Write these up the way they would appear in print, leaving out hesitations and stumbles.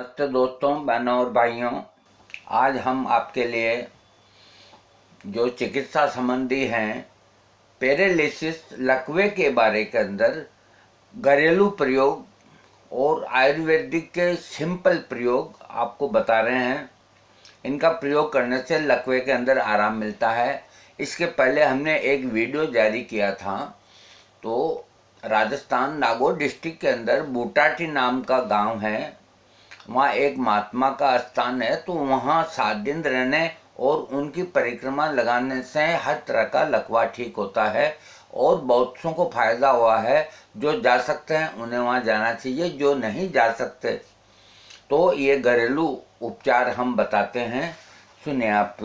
नमस्ते दोस्तों, बहनों और भाइयों। आज हम आपके लिए जो चिकित्सा संबंधी हैं पैरालिसिस लकवे के बारे के अंदर घरेलू प्रयोग और आयुर्वेदिक के सिंपल प्रयोग आपको बता रहे हैं। इनका प्रयोग करने से लकवे के अंदर आराम मिलता है। इसके पहले हमने एक वीडियो जारी किया था। तो राजस्थान नागौर डिस्ट्रिक्ट के अंदर बूटाटी नाम का गांव है, वहाँ एक महात्मा का स्थान है। तो वहाँ 7 दिन रहने और उनकी परिक्रमा लगाने से हर तरह का लकवा ठीक होता है और बहुत सौ को फायदा हुआ है। जो जा सकते हैं उन्हें वहाँ जाना चाहिए, जो नहीं जा सकते तो ये घरेलू उपचार हम बताते हैं। सुनिए आप,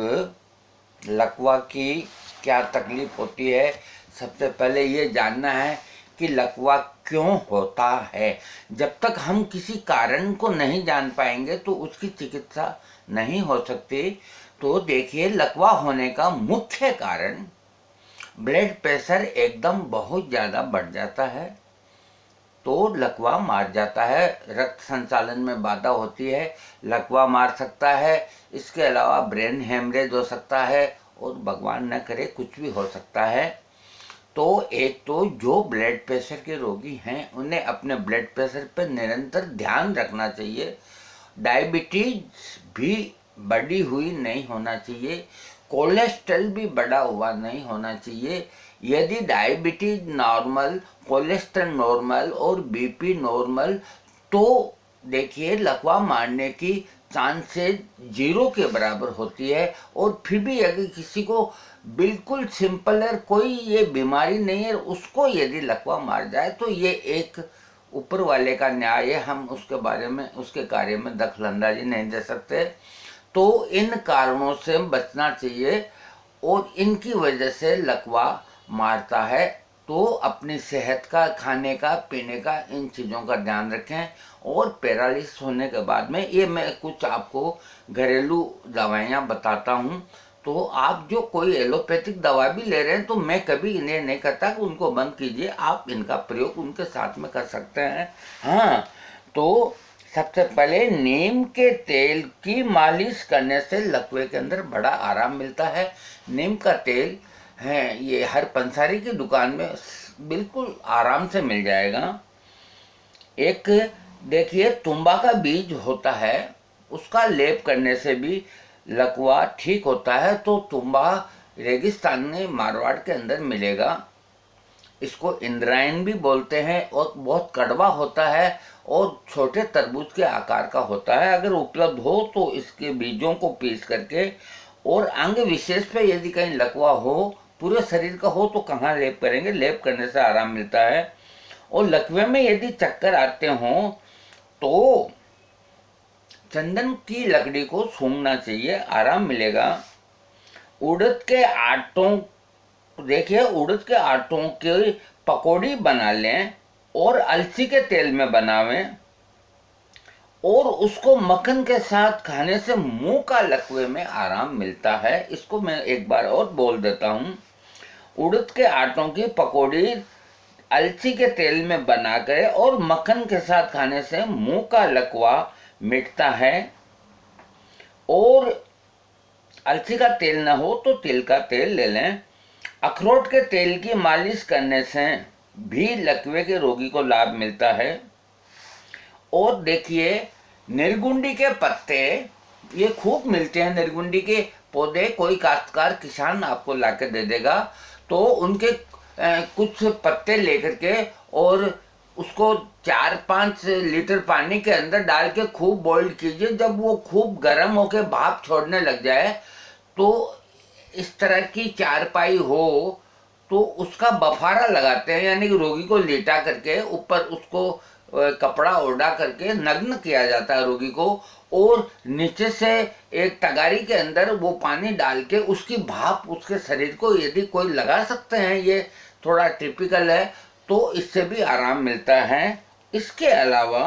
लकवा की क्या तकलीफ होती है। सबसे पहले ये जानना है कि लकवा क्यों होता है। जब तक हम किसी कारण को नहीं जान पाएंगे तो उसकी चिकित्सा नहीं हो सकती। तो देखिए, लकवा होने का मुख्य कारण ब्लड प्रेशर एकदम बहुत ज़्यादा बढ़ जाता है तो लकवा मार जाता है। रक्त संचालन में बाधा होती है, लकवा मार सकता है। इसके अलावा ब्रेन हेमरेज हो सकता है और भगवान न करे कुछ भी हो सकता है। तो एक तो जो ब्लड प्रेशर के रोगी हैं उन्हें अपने ब्लड प्रेशर पर निरंतर ध्यान रखना चाहिए। डायबिटीज भी बढ़ी हुई नहीं होना चाहिए, कोलेस्ट्रॉल भी बढ़ा हुआ नहीं होना चाहिए। यदि डायबिटीज नॉर्मल, कोलेस्ट्रॉल नॉर्मल और बीपी नॉर्मल, तो देखिए लकवा मारने की चांसेस 0 के बराबर होती है। और फिर भी अगर किसी को बिल्कुल सिंपल है, कोई ये बीमारी नहीं है, उसको यदि लकवा मार जाए तो ये एक ऊपर वाले का न्याय है। हम उसके बारे में, उसके कार्य में दखलंदाजी नहीं दे सकते। तो इन कारणों से बचना चाहिए और इनकी वजह से लकवा मारता है। तो अपनी सेहत का, खाने का, पीने का, इन चीज़ों का ध्यान रखें। और पैरालिसिस होने के बाद में ये मैं कुछ आपको घरेलू दवाइयाँ बताता हूँ। तो आप जो कोई एलोपैथिक दवा भी ले रहे हैं तो मैं कभी इन्हें नहीं कहता कि उनको बंद कीजिए, आप इनका प्रयोग उनके साथ में कर सकते हैं। हाँ, तो सबसे पहले नीम के तेल की मालिश करने से लकवे के अंदर बड़ा आराम मिलता है। नीम का तेल है, ये हर पंसारी की दुकान में बिल्कुल आराम से मिल जाएगा। एक देखिए, तुम्बा का बीज होता है, उसका लेप करने से भी लकवा ठीक होता है। तो तुम्बा रेगिस्तान में मारवाड़ के अंदर मिलेगा। इसको इंद्रायण भी बोलते हैं और बहुत कड़वा होता है और छोटे तरबूज के आकार का होता है। अगर उपलब्ध हो तो इसके बीजों को पीस करके, और अंग विशेष पे यदि कहीं लकवा हो, पूरे शरीर का हो तो कहाँ लेप करेंगे, लेप करने से आराम मिलता है। और लकवे में यदि चक्कर आते हों तो चंदन की लकड़ी को सूंघना चाहिए, आराम मिलेगा। उड़द के आटों, देखिए उड़द के आटों की पकौड़ी बना लें और अलसी के तेल में बनावें और उसको मक्खन के साथ खाने से मुंह का लकवे में आराम मिलता है। इसको मैं एक बार और बोल देता हूँ। उड़द के आटों की पकौड़ी अलसी के तेल में बनाकर और मक्खन के साथ खाने से मुंह का लकवा मिटता है। और अलसी का तेल ना हो तो तिल का तेल ले लें। अखरोट के तेल की मालिश करने से भी लकवे के रोगी को लाभ मिलता है। और देखिए, निर्गुंडी के पत्ते ये खूब मिलते हैं। निर्गुंडी के पौधे कोई काश्तकार किसान आपको लाके दे देगा। तो उनके कुछ पत्ते लेकर के और उसको 4-5 लीटर पानी के अंदर डाल के खूब बॉइल कीजिए। जब वो खूब गर्म होकर भाप छोड़ने लग जाए तो इस तरह की चारपाई हो तो उसका बफारा लगाते हैं, यानी कि रोगी को लेटा करके ऊपर उसको कपड़ा ओढ़ा करके नग्न किया जाता है रोगी को, और नीचे से एक तगारी के अंदर वो पानी डाल के उसकी भाप उसके शरीर को यदि कोई लगा सकते हैं, ये थोड़ा टिपिकल है, तो इससे भी आराम मिलता है। इसके अलावा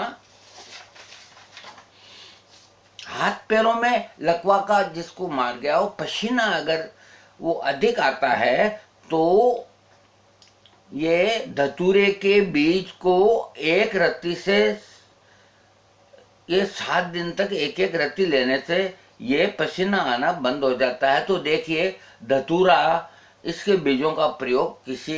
हाथ पैरों में लकवा का जिसको मार गया हो, पसीना अगर वो अधिक आता है तो ये धतूरे के बीज को एक रत्ती से ये 7 दिन तक एक एक रत्ती लेने से ये पसीना आना बंद हो जाता है। तो देखिए, धतूरा, इसके बीजों का प्रयोग किसी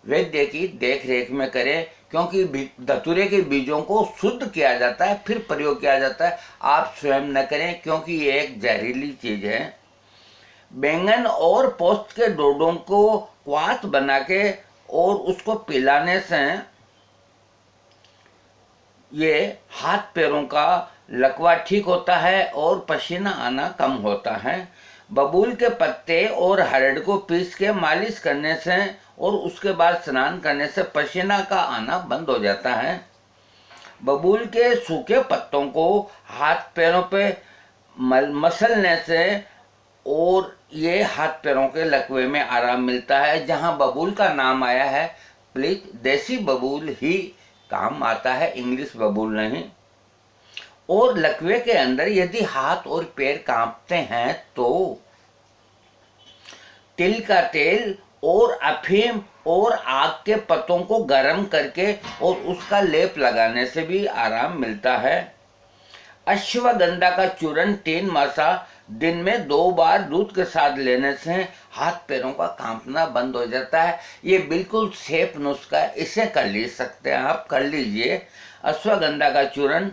वैद्य की देख रेख में करें, क्योंकि धतूरे के बीजों को शुद्ध किया जाता है फिर प्रयोग किया जाता है। आप स्वयं न करें, क्योंकि ये एक जहरीली चीज है। बैंगन और पोस्त के डोडों को क्वाथ बना के और उसको पिलाने से ये हाथ पैरों का लकवा ठीक होता है और पसीना आना कम होता है। बबूल के पत्ते और हरड़ को पीस के मालिश करने से और उसके बाद स्नान करने से पसीना का आना बंद हो जाता है। बबूल के सूखे पत्तों को हाथ पैरों पे मसलने से और ये हाथ पैरों के लकवे में आराम मिलता है। जहां बबूल का नाम आया है, प्लीज देसी बबूल ही काम आता है, इंग्लिश बबूल नहीं। और लकवे के अंदर यदि हाथ और पैर कांपते हैं तो तिल का तेल और अफीम और आग के पत्तों को गर्म करके और उसका लेप लगाने से भी आराम मिलता है। अश्वगंधा का चूर्ण 3 मासा दिन में 2 बार दूध के साथ लेने से हाथ पैरों का कांपना बंद हो जाता है। ये बिल्कुल सेफ नुस्खा है, इसे कर ले सकते हैं, आप कर लीजिए। अश्वगंधा का चूर्ण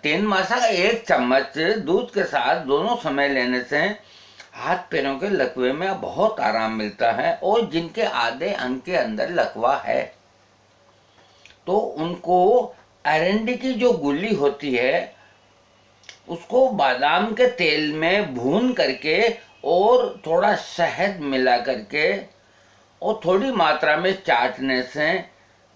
3 मासा का 1 चम्मच दूध के साथ दोनों समय लेने से हाथ पैरों के लकवे में बहुत आराम मिलता है। और जिनके आधे अंग के अंदर लकवा है तो उनको अरंडी की जो गुल्ली होती है उसको बादाम के तेल में भून करके और थोड़ा शहद मिला करके और थोड़ी मात्रा में चाटने से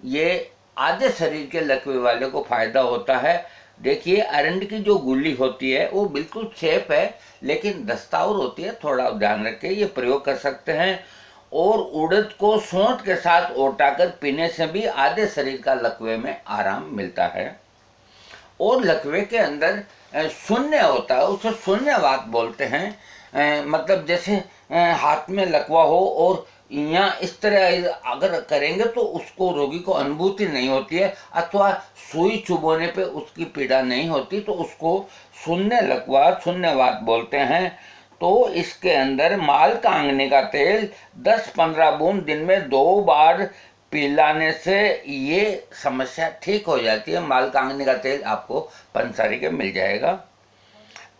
ये आधे शरीर के लकवे वाले को फायदा होता है। देखिए, अरंडी की जो गुल्ली होती है वो बिल्कुल सेफ है, लेकिन दस्तावर होती है, थोड़ा ध्यान रख के ये प्रयोग कर सकते हैं। और उड़द को सौंठ के साथ ओटाकर पीने से भी आधे शरीर का लकवे में आराम मिलता है। और लकवे के अंदर शून्य होता है, उसे शून्यवात बोलते हैं। मतलब जैसे हाथ में लकवा हो और यहाँ इस तरह अगर करेंगे तो उसको रोगी को अनुभूति नहीं होती है, अथवा सुई चुभोने पे उसकी पीड़ा नहीं होती, तो उसको शून्य लकवा, शून्यवात बोलते हैं। तो इसके अंदर माल कांगनी का तेल 10-15 बूंद दिन में 2 बार पिलाने से ये समस्या ठीक हो जाती है। माल कांगनी का तेल आपको पंसारी के मिल जाएगा।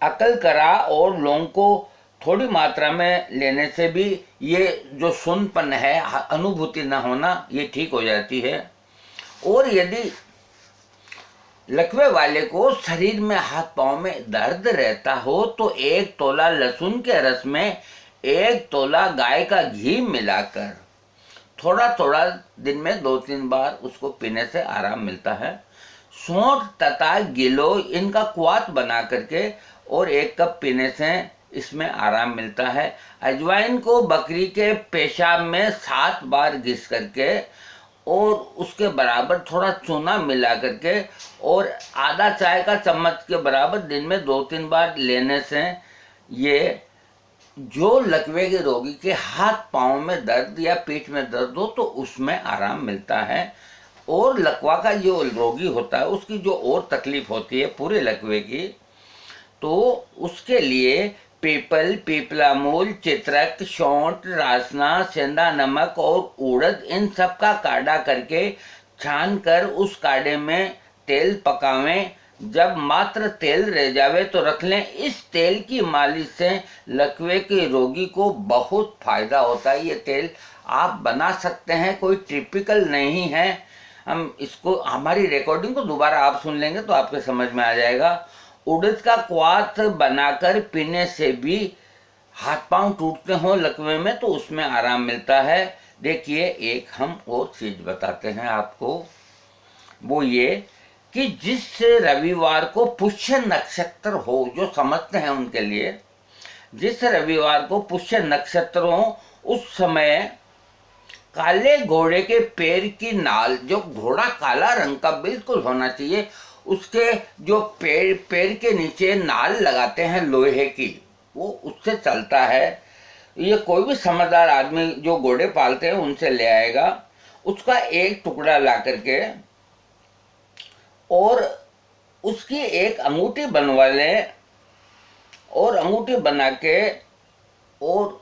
अकलकरा और लौंग को थोड़ी मात्रा में लेने से भी ये जो सुन्नपन है, अनुभूति न होना, ये ठीक हो जाती है। और यदि लकवे वाले को शरीर में हाथ पांव में दर्द रहता हो तो 1 तोला लहसुन के रस में 1 तोला गाय का घी मिलाकर थोड़ा थोड़ा दिन में 2-3 बार उसको पीने से आराम मिलता है। सौंठ तथा गिलो इनका क्वाथ बना करके और 1 कप पीने से इसमें आराम मिलता है। अजवाइन को बकरी के पेशाब में 7 बार घिस करके और उसके बराबर थोड़ा चूना मिला करके और आधा चाय का चम्मच के बराबर दिन में 2-3 बार लेने से ये जो लकवे के रोगी के हाथ पांव में दर्द या पीठ में दर्द हो तो उसमें आराम मिलता है। और लकवा का जो रोगी होता है उसकी जो और तकलीफ होती है पूरे लकवे की, तो उसके लिए पीपल, पीपला मूल, चित्रक, सौंठ, रासना, सेंधा नमक और उड़द, इन सब का काढ़ा करके छान कर उस काढ़े में तेल पकावें। जब मात्र तेल रह जावे तो रख लें। इस तेल की मालिश से लकवे के रोगी को बहुत फायदा होता है। ये तेल आप बना सकते हैं, कोई टिपिकल नहीं है। हम इसको, हमारी रिकॉर्डिंग को दोबारा आप सुन लेंगे तो आपके समझ में आ जाएगा। उड़द का क्वाथ बनाकर पीने से भी हाथ पांव टूटते हो लकवे में तो उसमें आराम मिलता है। देखिए, एक हम और चीज बताते हैं आपको, वो ये कि जिस रविवार को पुष्य नक्षत्र हो, जो समझते हैं उनके लिए, जिस रविवार को पुष्य नक्षत्र हो उस समय काले घोड़े के पैर की नाल, जो घोड़ा काला रंग का बिल्कुल होना चाहिए, उसके जो पैर के नीचे नाल लगाते हैं लोहे की, वो उससे चलता है। ये कोई भी समझदार आदमी जो घोड़े पालते हैं उनसे ले आएगा। उसका एक टुकड़ा ला करके और उसकी एक अंगूठी बनवा लें और अंगूठी बना के और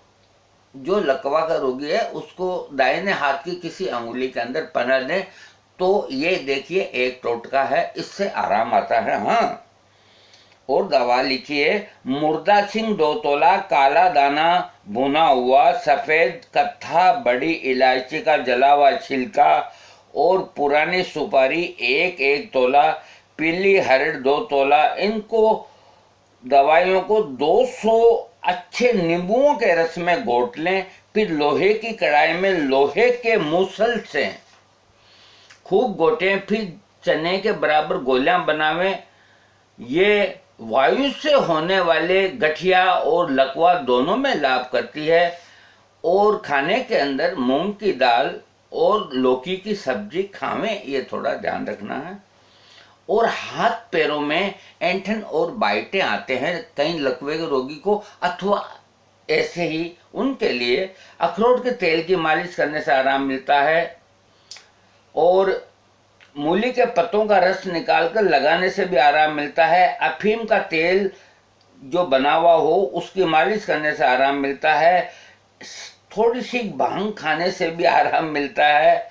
जो लकवा का रोगी है उसको दाहिने हाथ की किसी अंगुली के अंदर पहना दें तो ये देखिए एक टोटका है, इससे आराम आता है। हाँ, और दवा लिखिए मुर्दा सिंह 2 तोला, काला दाना भुना हुआ, सफेद कत्था बड़ी इलायची का जला हुआ छिलका और पुरानी सुपारी 1 तोला, पीली हरड़ 2 तोला। इनको दवाइयों को 200 अच्छे नींबुओं के रस में घोट लें, फिर लोहे की कढ़ाई में लोहे के मूसल से खूब घोटें, फिर चने के बराबर गोलियां बनावें। ये वायु से होने वाले गठिया और लकवा दोनों में लाभ करती है। और खाने के अंदर मूंग की दाल और लौकी की सब्जी खावें, ये थोड़ा ध्यान रखना है। और हाथ पैरों में ऐंठन और बाइटें आते हैं कई लकवे के रोगी को, अथवा ऐसे ही उनके लिए अखरोट के तेल की मालिश करने से आराम मिलता है। और मूली के पत्तों का रस निकालकर लगाने से भी आराम मिलता है। अफीम का तेल जो बना हुआ हो उसकी मालिश करने से आराम मिलता है। थोड़ी सी भांग खाने से भी आराम मिलता है।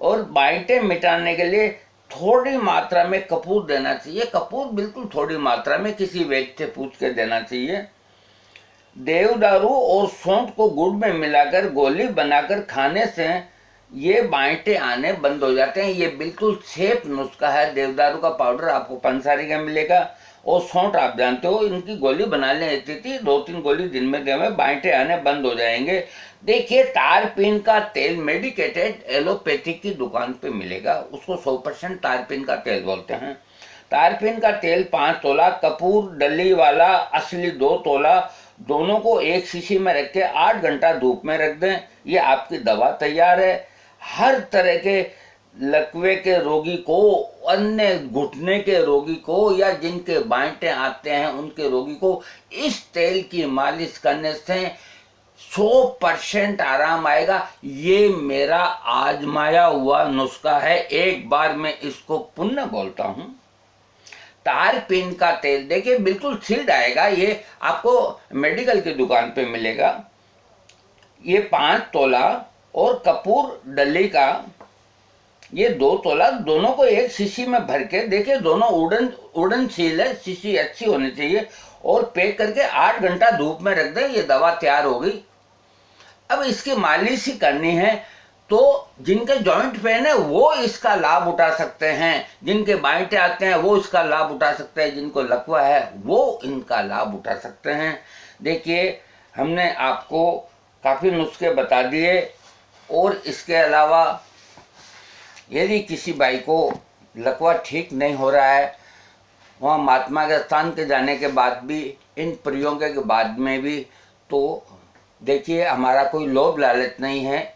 और बाइटें मिटाने के लिए थोड़ी मात्रा में कपूर देना चाहिए। कपूर बिल्कुल थोड़ी मात्रा में किसी व्यक्ति से पूछ के देना चाहिए। देवदारू और सौंठ को गुड़ में मिलाकर गोली बनाकर खाने से ये बाइटें आने बंद हो जाते हैं। ये बिल्कुल सेफ नुस्खा है। देवदारू का पाउडर आपको पंसारी का मिलेगा और सौंठ आप जानते हो, इनकी गोली बना लें, थी 2-3 गोली दिन में देवें, बाइटें आने बंद हो जाएंगे। देखिए तारपीन का तेल मेडिकेटेड एलोपैथिक की दुकान पे मिलेगा, उसको 100% तारपीन का तेल बोलते हैं। तारपीन का तेल 5 तोला, कपूर डली वाला असली 2 तोला, दोनों को एक शीशी में रख के 8 घंटा धूप में रख दें। ये आपकी दवा तैयार है। हर तरह के लकवे के रोगी को, अन्य घुटने के रोगी को, या जिनके बाइटें आते हैं उनके रोगी को इस तेल की मालिश करने से 100% आराम आएगा। ये मेरा आजमाया हुआ नुस्खा है। एक बार मैं इसको पुनः बोलता हूं, तारपीन का तेल देखिए बिल्कुल सील्ड आएगा। ये आपको मेडिकल की दुकान पे मिलेगा। ये 5 तोला और कपूर डली का ये 2 तोला, दोनों को एक शीशी में भर के, देखिए दोनों उड़न सील है, शीशी अच्छी होनी चाहिए, और पैक करके 8 घंटा धूप में रख दें। ये दवा तैयार हो गई। अब इसकी मालिश ही करनी है तो जिनके जॉइंट पेन है वो इसका लाभ उठा सकते हैं, जिनके बाइटें आते हैं वो इसका लाभ उठा सकते हैं, जिनको लकवा है वो इनका लाभ उठा सकते हैं। देखिए हमने आपको काफ़ी नुस्खे बता दिए। और इसके अलावा यदि किसी भाई को लकवा ठीक नहीं हो रहा है, वहाँ महात्मा के स्थान के जाने के बाद भी, इन प्रयोगों के बाद में भी, तो देखिए हमारा कोई लोभ लालच नहीं है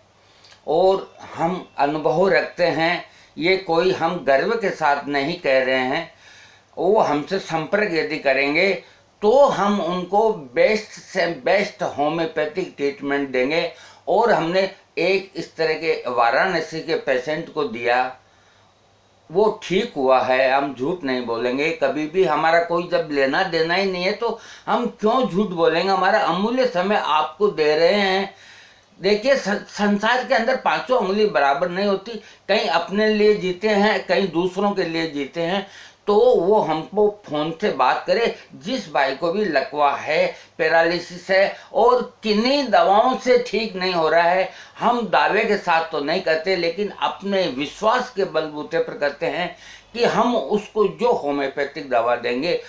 और हम अनुभव रखते हैं। ये कोई हम गर्व के साथ नहीं कह रहे हैं। वो हमसे संपर्क यदि करेंगे तो हम उनको बेस्ट से बेस्ट होम्योपैथिक ट्रीटमेंट देंगे। और हमने एक इस तरह के वाराणसी के पेशेंट को दिया, वो ठीक हुआ है, हम झूठ नहीं बोलेंगे कभी भी। हमारा कोई जब लेना देना ही नहीं है तो हम क्यों झूठ बोलेंगे। हमारा अमूल्य समय आपको दे रहे हैं। देखिए संसार के अंदर 5 उंगली बराबर नहीं होती। कहीं अपने लिए जीते हैं, कहीं दूसरों के लिए जीते हैं। तो वो हमको फोन से बात करे। जिस भाई को भी लकवा है, पैरालिसिस है और किन्हीं दवाओं से ठीक नहीं हो रहा है, हम दावे के साथ तो नहीं करते, लेकिन अपने विश्वास के बलबूते पर करते हैं कि हम उसको जो होम्योपैथिक दवा देंगे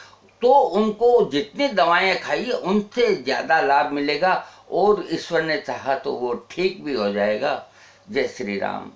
तो उनको जितनी दवाएं खाइए उनसे ज़्यादा लाभ मिलेगा और ईश्वर ने चाहा तो वो ठीक भी हो जाएगा। जय श्री राम।